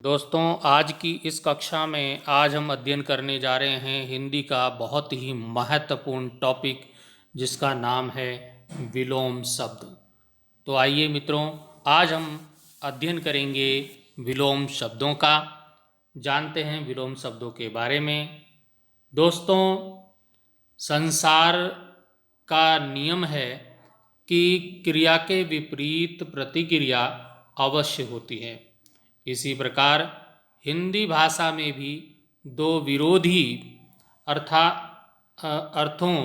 दोस्तों, आज की इस कक्षा में आज हम अध्ययन करने जा रहे हैं हिंदी का बहुत ही महत्वपूर्ण टॉपिक, जिसका नाम है विलोम शब्द। तो आइए मित्रों, आज हम अध्ययन करेंगे विलोम शब्दों का। जानते हैं विलोम शब्दों के बारे में। दोस्तों, संसार का नियम है कि क्रिया के विपरीत प्रतिक्रिया अवश्य होती है। इसी प्रकार हिंदी भाषा में भी दो विरोधी अर्थों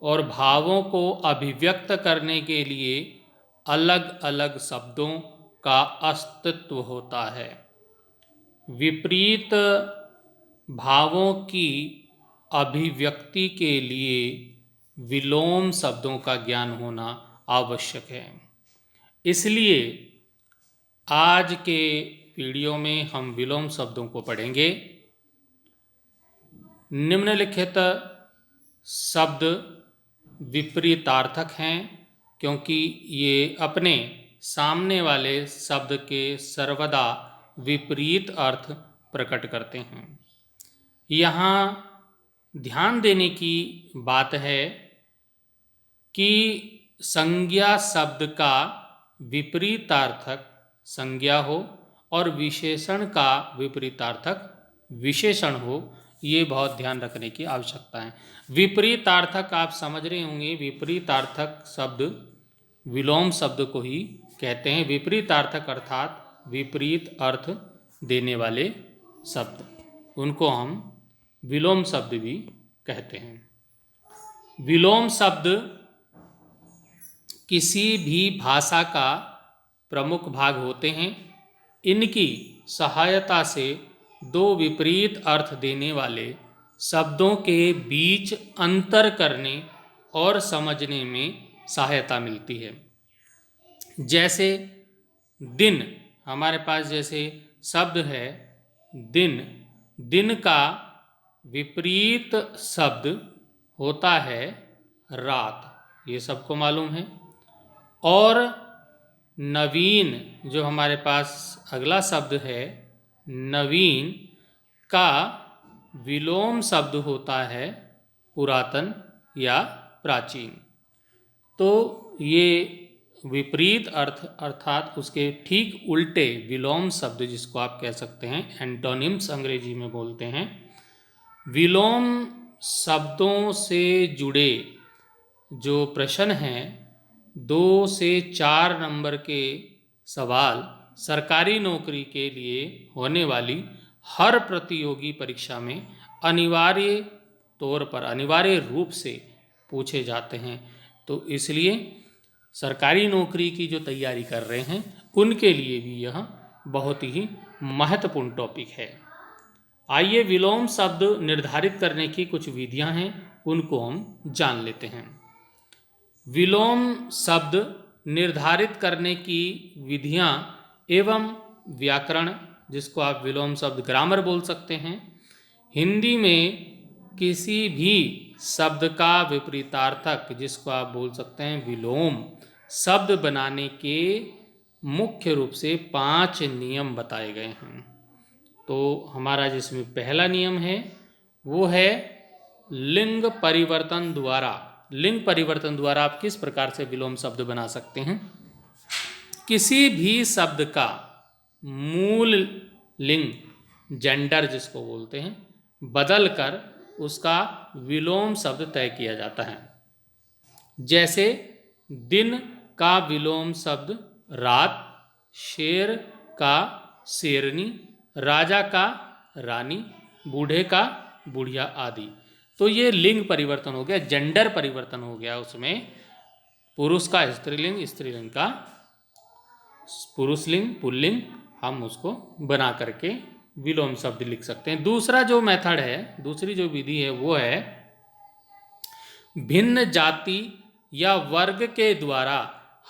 और भावों को अभिव्यक्त करने के लिए अलग अलग शब्दों का अस्तित्व होता है। विपरीत भावों की अभिव्यक्ति के लिए विलोम शब्दों का ज्ञान होना आवश्यक है। इसलिए आज के वीडियो में हम विलोम शब्दों को पढ़ेंगे। निम्नलिखित शब्द विपरीतार्थक हैं, क्योंकि ये अपने सामने वाले शब्द के सर्वदा विपरीत अर्थ प्रकट करते हैं। यहाँ ध्यान देने की बात है कि संज्ञा शब्द का विपरीतार्थक संज्ञा हो और विशेषण का विपरीतार्थक विशेषण हो, ये बहुत ध्यान रखने की आवश्यकता है। विपरीतार्थक आप समझ रहे होंगे, विपरीतार्थक शब्द विलोम शब्द को ही कहते हैं। विपरीतार्थक अर्थात विपरीत अर्थ देने वाले शब्द, उनको हम विलोम शब्द भी कहते हैं। विलोम शब्द किसी भी भाषा का प्रमुख भाग होते हैं। इनकी सहायता से दो विपरीत अर्थ देने वाले शब्दों के बीच अंतर करने और समझने में सहायता मिलती है। जैसे दिन, हमारे पास जैसे शब्द है दिन, दिन का विपरीत शब्द होता है रात, ये सबको मालूम है। और नवीन, जो हमारे पास अगला शब्द है नवीन, का विलोम शब्द होता है पुरातन या प्राचीन। तो ये विपरीत अर्थ अर्थात उसके ठीक उल्टे विलोम शब्द, जिसको आप कह सकते हैं एंटोनिम्स अंग्रेजी में बोलते हैं। विलोम शब्दों से जुड़े जो प्रश्न हैं, 2 से 4 नंबर के सवाल सरकारी नौकरी के लिए होने वाली हर प्रतियोगी परीक्षा में अनिवार्य तौर पर, अनिवार्य रूप से पूछे जाते हैं। तो इसलिए सरकारी नौकरी की जो तैयारी कर रहे हैं, उनके लिए भी यह बहुत ही महत्वपूर्ण टॉपिक है। आइए, विलोम शब्द निर्धारित करने की कुछ विधियां हैं, उनको हम जान लेते हैं। विलोम शब्द निर्धारित करने की विधियां एवं व्याकरण, जिसको आप विलोम शब्द ग्रामर बोल सकते हैं। हिंदी में किसी भी शब्द का विपरीतार्थक, जिसको आप बोल सकते हैं विलोम शब्द बनाने के मुख्य रूप से 5 नियम बताए गए हैं। तो हमारा जिसमें पहला नियम है वो है लिंग परिवर्तन द्वारा। लिंग परिवर्तन द्वारा आप किस प्रकार से विलोम शब्द बना सकते हैं? किसी भी शब्द का मूल लिंग, जेंडर जिसको बोलते हैं, बदल कर उसका विलोम शब्द तय किया जाता है। जैसे दिन का विलोम शब्द रात, शेर का शेरनी, राजा का रानी, बूढ़े का बुढ़िया आदि। तो ये लिंग परिवर्तन हो गया, जेंडर परिवर्तन हो गया। उसमें पुरुष का स्त्रीलिंग, स्त्रीलिंग का पुरुषलिंग, पुल्लिंग, हम उसको बना करके विलोम शब्द लिख सकते हैं। दूसरा जो मेथड है, दूसरी जो विधि है वो है भिन्न जाति या वर्ग के द्वारा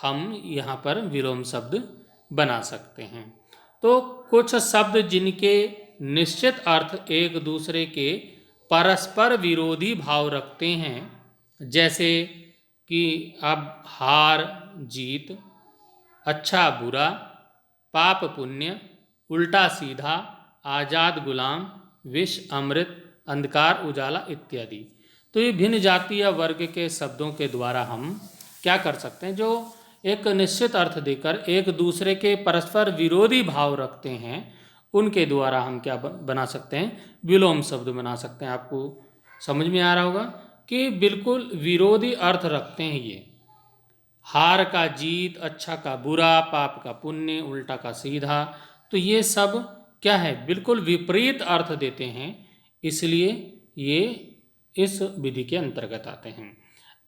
हम यहाँ पर विलोम शब्द बना सकते हैं। तो कुछ शब्द जिनके निश्चित अर्थ एक दूसरे के परस्पर विरोधी भाव रखते हैं, जैसे कि अब हार जीत, अच्छा बुरा, पाप पुण्य, उल्टा सीधा, आज़ाद गुलाम, विष अमृत, अंधकार उजाला इत्यादि। तो ये भिन्न जाति या वर्ग के शब्दों के द्वारा हम क्या कर सकते हैं, जो एक निश्चित अर्थ देकर एक दूसरे के परस्पर विरोधी भाव रखते हैं, उनके द्वारा हम क्या बना सकते हैं, विलोम शब्द बना सकते हैं। आपको समझ में आ रहा होगा कि बिल्कुल विरोधी अर्थ रखते हैं ये। हार का जीत, अच्छा का बुरा, पाप का पुण्य, उल्टा का सीधा, तो ये सब क्या है, बिल्कुल विपरीत अर्थ देते हैं, इसलिए ये इस विधि के अंतर्गत आते हैं।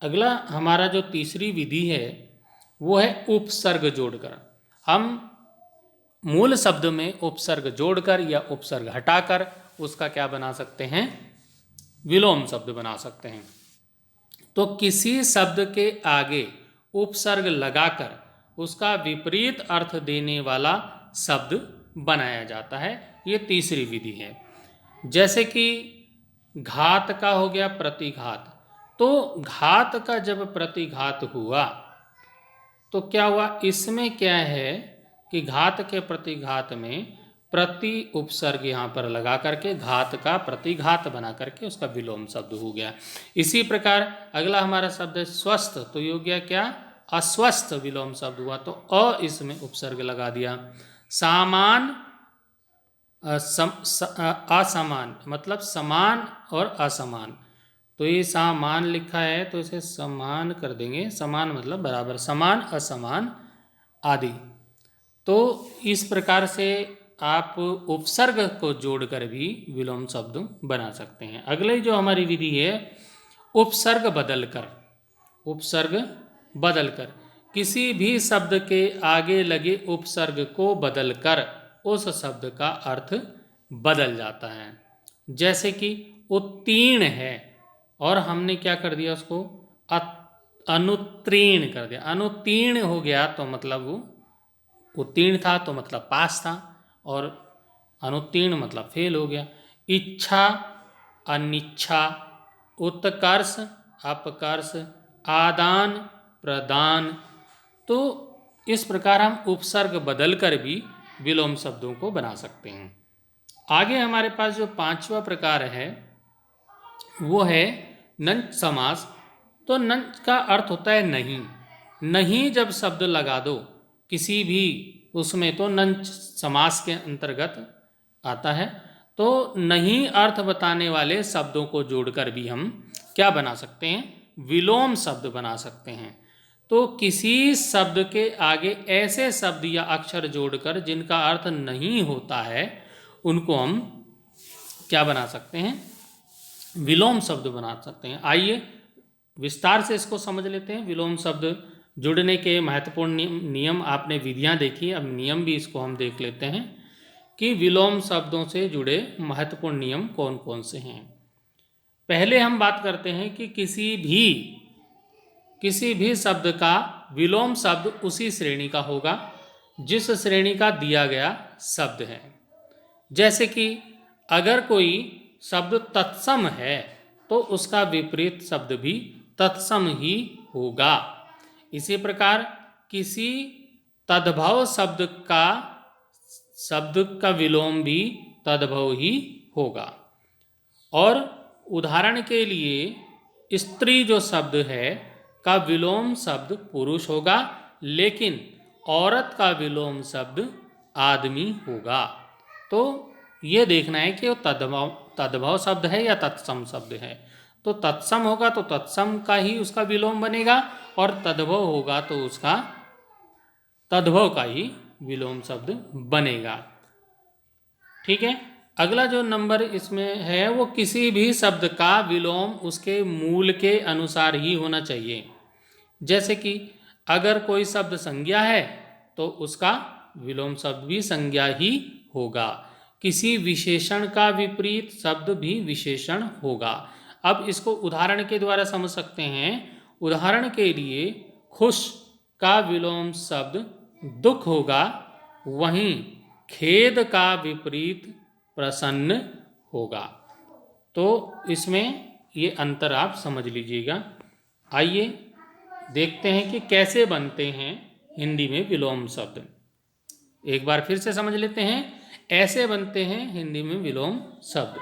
अगला हमारा जो तीसरी विधि है वो है उपसर्ग जोड़कर। हम मूल शब्द में उपसर्ग जोड़कर या उपसर्ग हटाकर उसका क्या बना सकते हैं, विलोम शब्द बना सकते हैं। तो किसी शब्द के आगे उपसर्ग लगाकर उसका विपरीत अर्थ देने वाला शब्द बनाया जाता है, ये तीसरी विधि है। जैसे कि घात का हो गया प्रतिघात, तो घात का जब प्रतिघात हुआ तो क्या हुआ, इसमें क्या है कि घात के प्रतिघात में प्रति उपसर्ग यहाँ पर लगा करके घात का प्रतिघात बना करके उसका विलोम शब्द हो गया। इसी प्रकार अगला हमारा शब्द है स्वस्थ, तो ये हो गया क्या, अस्वस्थ विलोम शब्द हुआ, तो अ इसमें उपसर्ग लगा दिया। सामान, असमान, मतलब समान और असमान, तो ये सामान लिखा है तो इसे समान कर देंगे, समान मतलब बराबर, समान असमान आदि। तो इस प्रकार से आप उपसर्ग को जोड़कर भी विलोम शब्द बना सकते हैं। अगले जो हमारी विधि है उपसर्ग बदलकर। उपसर्ग बदलकर, किसी भी शब्द के आगे लगे उपसर्ग को बदलकर उस शब्द का अर्थ बदल जाता है। जैसे कि उत्तीर्ण है और हमने क्या कर दिया, उसको अनुत्तीर्ण कर दिया। अनुत्तीर्ण हो गया तो मतलब वो उत्तीर्ण था तो मतलब पास था, और अनुत्तीर्ण मतलब फेल हो गया। इच्छा अनिच्छा, उत्कर्ष अपकर्ष, आदान प्रदान, तो इस प्रकार हम उपसर्ग बदलकर भी विलोम शब्दों को बना सकते हैं। आगे हमारे पास जो पांचवा प्रकार है वो है नंच समास। तो नंच का अर्थ होता है नहीं। नहीं जब शब्द लगा दो किसी भी उसमें, तो नंच समास के अंतर्गत आता है। तो नहीं अर्थ बताने वाले शब्दों को जोड़कर भी हम क्या बना सकते हैं, विलोम शब्द बना सकते हैं। तो किसी शब्द के आगे ऐसे शब्द या अक्षर जोड़कर जिनका अर्थ नहीं होता है, उनको हम क्या बना सकते हैं, विलोम शब्द बना सकते हैं। आइए विस्तार से इसको समझ लेते हैं। विलोम शब्द जुड़ने के महत्वपूर्ण नियम आपने विधियां देखी, अब नियम भी इसको हम देख लेते हैं कि विलोम शब्दों से जुड़े महत्वपूर्ण नियम कौन कौन से हैं। पहले हम बात करते हैं कि किसी भी शब्द का विलोम शब्द उसी श्रेणी का होगा जिस श्रेणी का दिया गया शब्द है। जैसे कि अगर कोई शब्द तत्सम है तो उसका विपरीत शब्द भी तत्सम ही होगा। इसी प्रकार किसी तद्भव शब्द का विलोम भी तद्भव ही होगा। और उदाहरण के लिए स्त्री जो शब्द है का विलोम शब्द पुरुष होगा, लेकिन औरत का विलोम शब्द आदमी होगा। तो ये देखना है कि वो तद्भव शब्द है या तत्सम शब्द है। तो तत्सम होगा तो तत्सम का ही उसका विलोम बनेगा, और तद्भव होगा तो उसका तद्भव का ही विलोम शब्द बनेगा। ठीक है। अगला जो नंबर इसमें है वो किसी भी शब्द का विलोम उसके मूल के अनुसार ही होना चाहिए। जैसे कि अगर कोई शब्द संज्ञा है तो उसका विलोम शब्द भी संज्ञा ही होगा। किसी विशेषण का विपरीत शब्द भी विशेषण होगा। अब इसको उदाहरण के द्वारा समझ सकते हैं। उदाहरण के लिए खुश का विलोम शब्द दुख होगा, वहीं खेद का विपरीत प्रसन्न होगा। तो इसमें ये अंतर आप समझ लीजिएगा। आइए देखते हैं कि कैसे बनते हैं हिंदी में विलोम शब्द। एक बार फिर से समझ लेते हैं। ऐसे बनते हैं हिंदी में विलोम शब्द।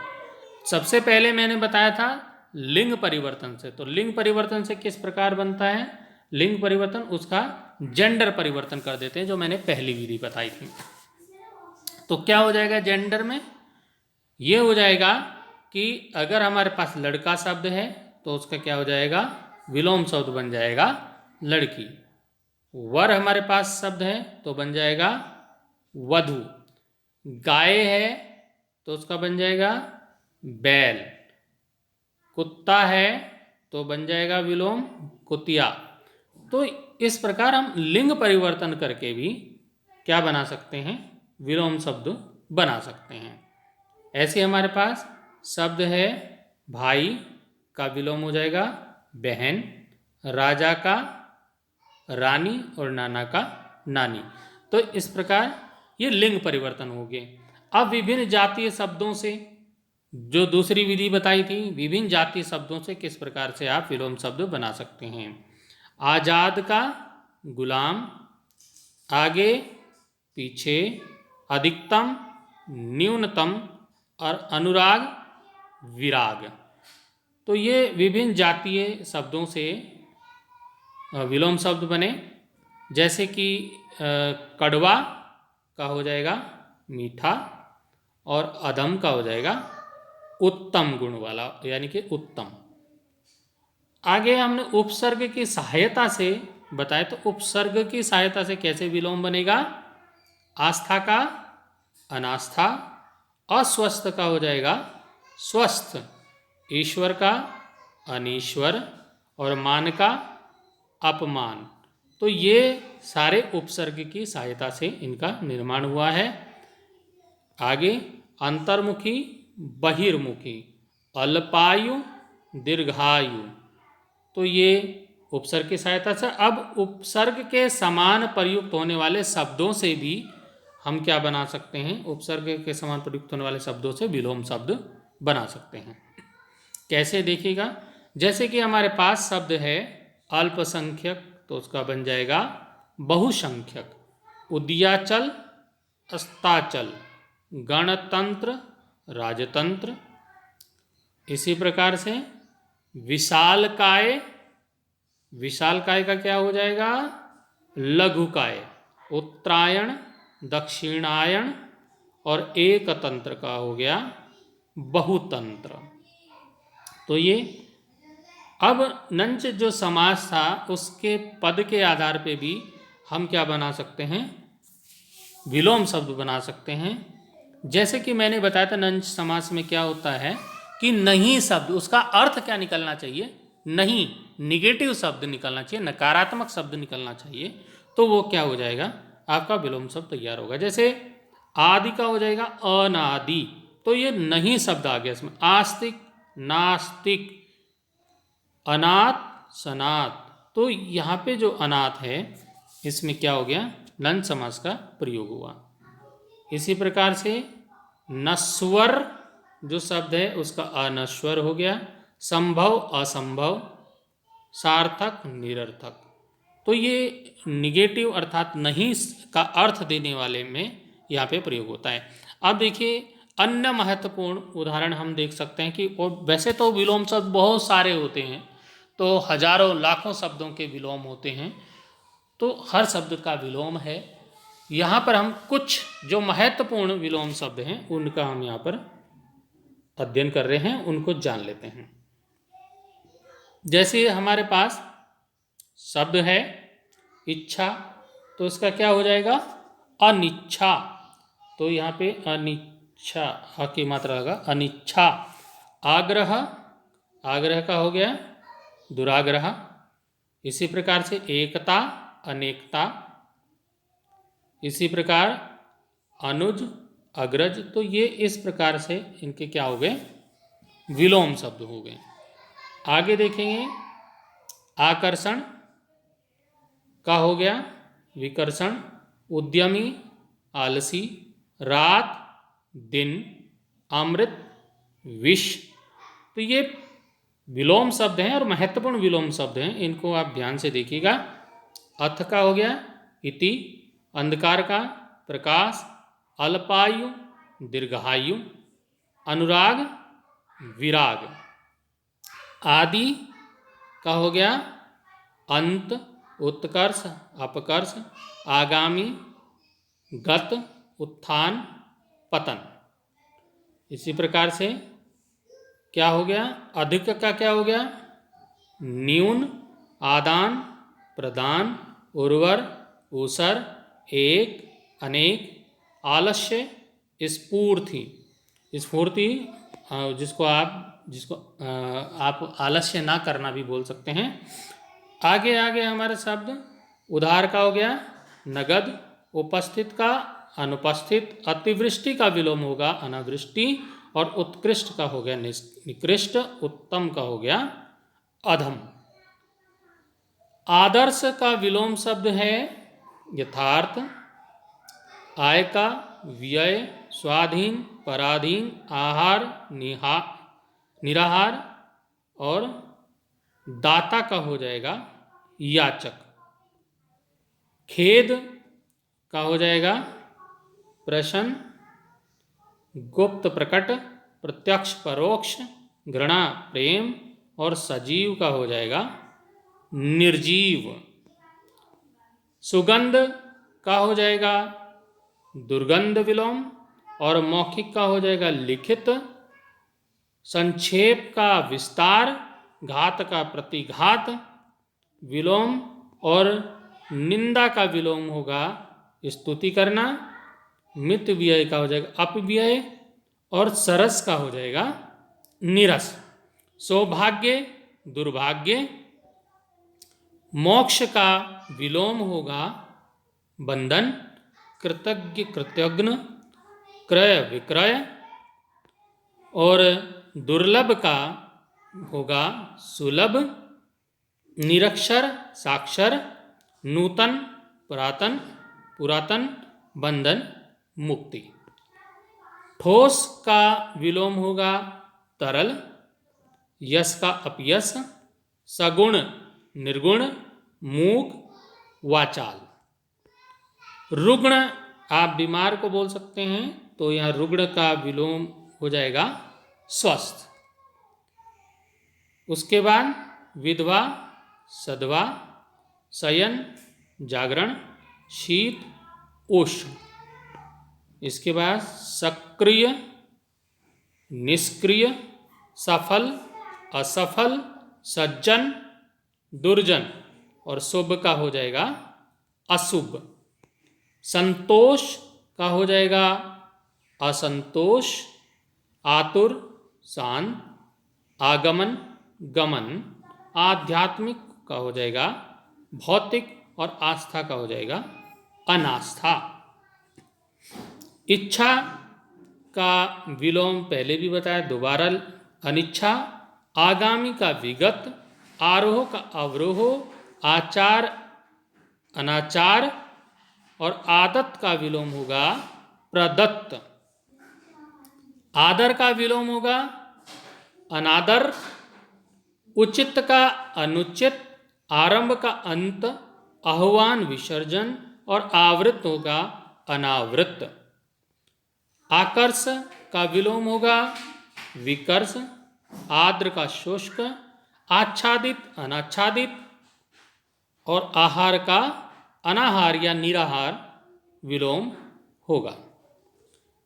सबसे पहले मैंने बताया था लिंग परिवर्तन से। तो लिंग परिवर्तन से किस प्रकार बनता है? लिंग परिवर्तन उसका जेंडर परिवर्तन कर देते हैं, जो मैंने पहली विधि बताई थी। तो क्या हो जाएगा जेंडर में? ये हो जाएगा कि अगर हमारे पास लड़का शब्द है तो उसका क्या हो जाएगा? विलोम शब्द बन जाएगा लड़की। वर हमारे पास शब्द है तो बन जाएगा वधू। गाय है तो उसका बन जाएगा बैल। कुत्ता है तो बन जाएगा विलोम कुतिया। तो इस प्रकार हम लिंग परिवर्तन करके भी क्या बना सकते हैं? विलोम शब्द बना सकते हैं। ऐसे हमारे पास शब्द है भाई का विलोम हो जाएगा बहन, राजा का रानी और नाना का नानी। तो इस प्रकार ये लिंग परिवर्तन हो गए। अब विभिन्न जातीय शब्दों से, जो दूसरी विधि बताई थी, विभिन्न जातीय शब्दों से किस प्रकार से आप विलोम शब्द बना सकते हैं। आजाद का गुलाम, आगे पीछे, अधिकतम, न्यूनतम और अनुराग विराग। तो ये विभिन्न जातीय शब्दों से विलोम शब्द बने। जैसे कि कड़वा का हो जाएगा मीठा और अधम का हो जाएगा उत्तम गुण वाला, यानी कि उत्तम। आगे हमने उपसर्ग की सहायता से बताया, तो उपसर्ग की सहायता से कैसे विलोम बनेगा? आस्था का अनास्था, अस्वस्थ का हो जाएगा स्वस्थ, ईश्वर का अनीश्वर और मान का अपमान। तो ये सारे उपसर्ग की सहायता से इनका निर्माण हुआ है। आगे अंतर्मुखी बहिर्मुखी, अल्पायु दीर्घायु। तो ये उपसर्ग की सहायता से। अब उपसर्ग के समान प्रयुक्त होने वाले शब्दों से भी हम क्या बना सकते हैं? उपसर्ग के समान प्रयुक्त होने वाले शब्दों से विलोम शब्द बना सकते हैं। कैसे देखिएगा? जैसे कि हमारे पास शब्द है अल्पसंख्यक, तो उसका बन जाएगा बहुसंख्यक। उदयाचल अस्ताचल, गणतंत्र राजतंत्र। इसी प्रकार से विशालकाय, विशालकाय का क्या हो जाएगा? लघुकाय। उत्तरायण दक्षिणायन और एकतंत्र का हो गया बहुतंत्र। तो ये अब नंच जो समास था उसके पद के आधार पे भी हम क्या बना सकते हैं? विलोम शब्द बना सकते हैं। जैसे कि मैंने बताया था नंच समास में क्या होता है कि नहीं शब्द, उसका अर्थ क्या निकलना चाहिए? नहीं, निगेटिव शब्द निकलना चाहिए, नकारात्मक शब्द निकलना चाहिए। तो वो क्या हो जाएगा? आपका विलोम शब्द तैयार होगा। जैसे आदि का हो जाएगा अनादि, तो ये नहीं शब्द आ गया इसमें। आस्तिक नास्तिक, अनाथ सनात। तो यहाँ पे जो अनाथ है इसमें क्या हो गया? नंच समास का प्रयोग हुआ। इसी प्रकार से नश्वर जो शब्द है उसका अनश्वर हो गया। संभव असंभव, सार्थक निरर्थक। तो ये निगेटिव अर्थात नहीं का अर्थ देने वाले में यहाँ पे प्रयोग होता है। अब देखिए अन्य महत्वपूर्ण उदाहरण हम देख सकते हैं कि वैसे तो विलोम शब्द बहुत सारे होते हैं, तो हजारों लाखों शब्दों के विलोम होते हैं, तो हर शब्द का विलोम है। यहाँ पर हम कुछ जो महत्वपूर्ण विलोम शब्द हैं उनका हम यहाँ पर अध्ययन कर रहे हैं, उनको जान लेते हैं। जैसे हमारे पास शब्द है इच्छा, तो उसका क्या हो जाएगा? अनिच्छा। तो यहाँ पे अनिच्छा आ की मात्रा लगा अनिच्छा। आग्रह, आग्रह का हो गया दुराग्रह। इसी प्रकार से एकता अनेकता। इसी प्रकार अनुज अग्रज। तो ये इस प्रकार से इनके क्या हो गए? विलोम शब्द हो गए। आगे देखेंगे आकर्षण का हो गया विकर्षण। उद्यमी आलसी, रात दिन, अमृत विष। तो ये विलोम शब्द हैं और महत्वपूर्ण विलोम शब्द हैं, इनको आप ध्यान से देखिएगा। अथ का हो गया इति, अंधकार का प्रकाश, अल्पायु दीर्घायु, अनुराग विराग, आदि का हो गया अंत, उत्कर्ष अपकर्ष, आगामी गत, उत्थान पतन। इसी प्रकार से क्या हो गया, अधिक का क्या हो गया, न्यून, आदान प्रदान, उर्वर ऊसर, एक अनेक, आलस्य स्फूर्ति। स्फूर्ति जिसको आप आलस्य ना करना भी बोल सकते हैं। आगे आगे हमारे शब्द उधार का हो गया नगद, उपस्थित का अनुपस्थित, अतिवृष्टि का विलोम होगा अनावृष्टि, और उत्कृष्ट का हो गया निकृष्ट, उत्तम का हो गया अधम। आदर्श का विलोम शब्द है यथार्थ, आय का व्यय, स्वाधीन पराधीन, आहार निराहार, और दाता का हो जाएगा याचक। खेद का हो जाएगा प्रश्न, गुप्त प्रकट, प्रत्यक्ष परोक्ष, घृणा प्रेम, और सजीव का हो जाएगा निर्जीव। सुगंध का हो जाएगा दुर्गंध विलोम, और मौखिक का हो जाएगा लिखित, संक्षेप का विस्तार, घात का प्रतिघात विलोम, और निंदा का विलोम होगा स्तुति करना, मित व्यय का हो जाएगा अपव्यय, और सरस का हो जाएगा नीरस। सौभाग्य दुर्भाग्य, मोक्ष का विलोम होगा बंधन, कृतज्ञ कृतज्ञ, क्रय विक्रय, और दुर्लभ का होगा सुलभ, निरक्षर साक्षर, नूतन पुरातन, बंधन मुक्ति। ठोस का विलोम होगा तरल, यश का अपयश, सगुण निर्गुण, मूक वाचाल। रुग्ण आप बीमार को बोल सकते हैं, तो यहाँ रुग्ण का विलोम हो जाएगा स्वस्थ। उसके बाद विधवा सधवा, शयन जागरण, शीत उष्ण। इसके बाद सक्रिय निष्क्रिय, सफल असफल, सज्जन दुर्जन, और शुभ का हो जाएगा अशुभ। संतोष का हो जाएगा असंतोष, आतुर शांत, आगमन गमन, आध्यात्मिक का हो जाएगा भौतिक, और आस्था का हो जाएगा अनास्था। इच्छा का विलोम पहले भी बताया, दोबारा अनिच्छा, आगामी का विगत, आरोह का अवरोह, आचार अनाचार, और आदत का विलोम होगा प्रदत्त। आदर का विलोम होगा अनादर, उचित का अनुचित, आरंभ का अंत, आह्वान विसर्जन, और आवृत होगा अनावृत। आकर्ष का विलोम होगा विकर्ष, आर्द्र का शुष्क, आच्छादित अनाच्छादित, और आहार का अनाहार या निराहार विलोम होगा।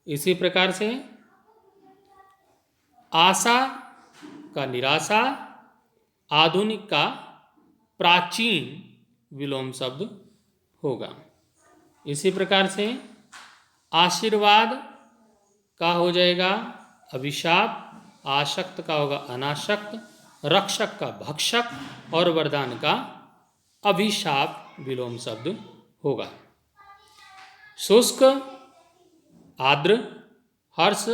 इसी प्रकार से आशा का निराशा, आधुनिक का प्राचीन विलोम शब्द होगा। इसी प्रकार से आशीर्वाद का हो जाएगा अभिशाप, आसक्त का होगा अनासक्त, रक्षक का भक्षक, और वरदान का अभिशाप विलोम शब्द होगा। शुष्क आर्द्र, हर्ष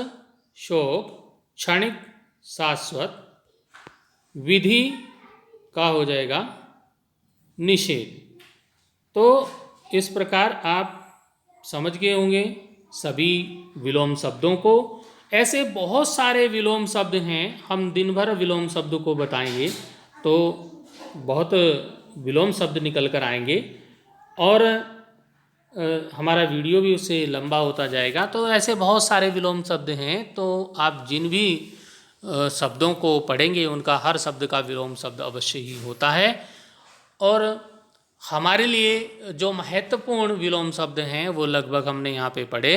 शोक, क्षणिक शाश्वत, विधि का हो जाएगा निषेध। तो इस प्रकार आप समझ गए होंगे सभी विलोम शब्दों को। ऐसे बहुत सारे विलोम शब्द हैं, हम दिन भर विलोम शब्द को बताएंगे तो बहुत विलोम शब्द निकल कर आएंगे। और हमारा वीडियो भी उससे लंबा होता जाएगा। तो ऐसे बहुत सारे विलोम शब्द हैं, तो आप जिन भी शब्दों को पढ़ेंगे उनका हर शब्द का विलोम शब्द अवश्य ही होता है। और हमारे लिए जो महत्वपूर्ण विलोम शब्द हैं वो लगभग हमने यहाँ पे पढ़े।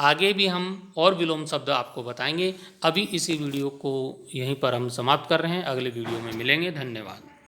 आगे भी हम और विलोम शब्द आपको बताएंगे। अभी इसी वीडियो को यहीं पर हम समाप्त कर रहे हैं, अगले वीडियो में मिलेंगे। धन्यवाद।